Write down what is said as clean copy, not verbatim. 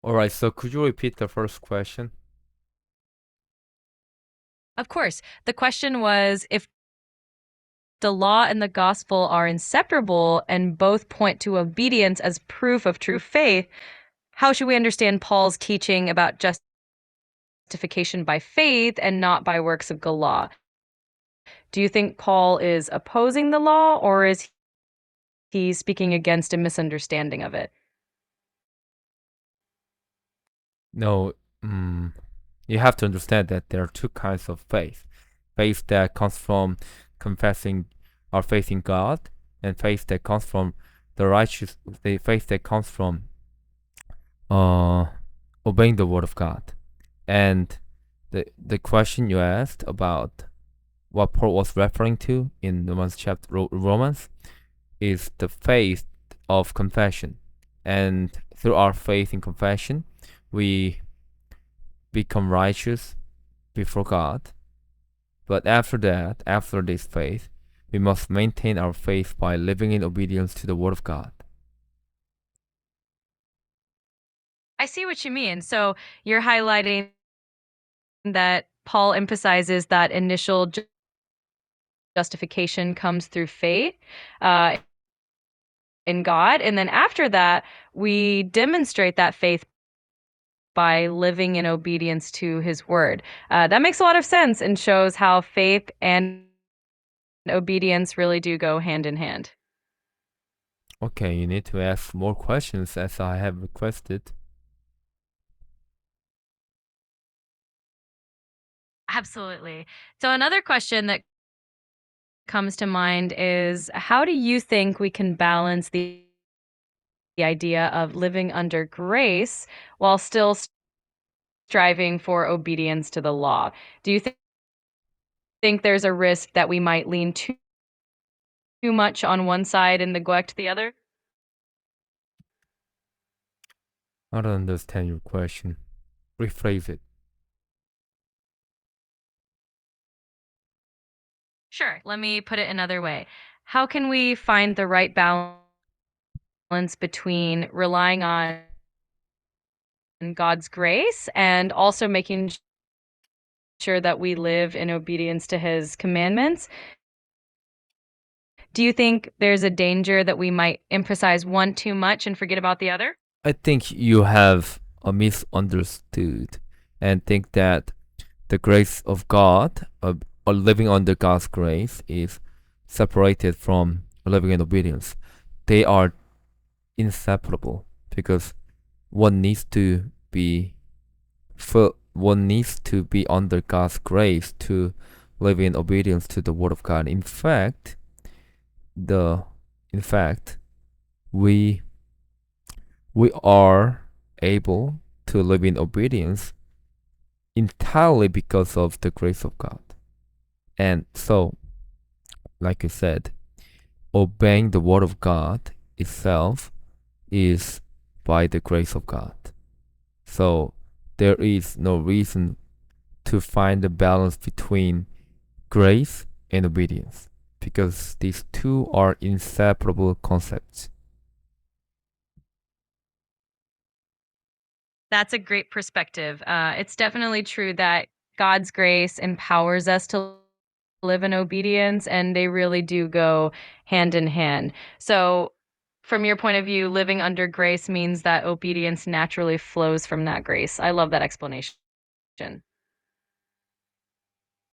All right, so could you repeat the first question? Of course. The question was if the law and the gospel are inseparable and both point to obedience as proof of true faith, how should we understand Paul's teaching about justification by faith and not by works of the law? Do you think Paul is opposing the law or is he speaking against a misunderstanding of it? No, you have to understand that there are two kinds of faith. Faith that comes from confessing our faith in God, and faith that comes from the faith that comes from uh, obeying the word of God. And the question you asked about what Paul was referring to in Romans is the faith of confession. And through our faith in confession, we become righteous before God. But after that, after this faith, we must maintain our faith by living in obedience to the Word of God. I see what you mean. So you're highlighting that Paul emphasizes that initial justification comes through faith uh, in God. And then after that, we demonstrate that faith by living in obedience to his word. That makes a lot of sense and shows how faith and obedience really do go hand in hand. Okay, you need to ask more questions as I have requested. Absolutely. So, another question that comes to mind is how do you think we can balance the idea of living under grace while still striving for obedience to the law? Do you think there's a risk that we might lean too much on one side and neglect the other? I don't understand your question. Rephrase it. Sure. Let me put it another way. How can we find the right balance between relying on God's grace and also making sure that we live in obedience to his commandments? Do you think there's a danger that we might emphasize one too much and forget about the other? I think you have misunderstood and think that the grace of God, or living under God's grace, is separated from living in obedience. They are inseparable because one needs to be one needs to be under God's grace to live in obedience to the word of God. The in fact we we are able to live in obedience entirely because of the grace of God. And so, like I said, obeying the word of God itself is by the grace of God. So there is no reason to find the balance between grace and obedience because these two are inseparable concepts. That's a great perspective. It's definitely true that God's grace empowers us to live in obedience, and they really do go hand in hand. So, from your point of view, living under grace means that obedience naturally flows from that grace. I love that explanation.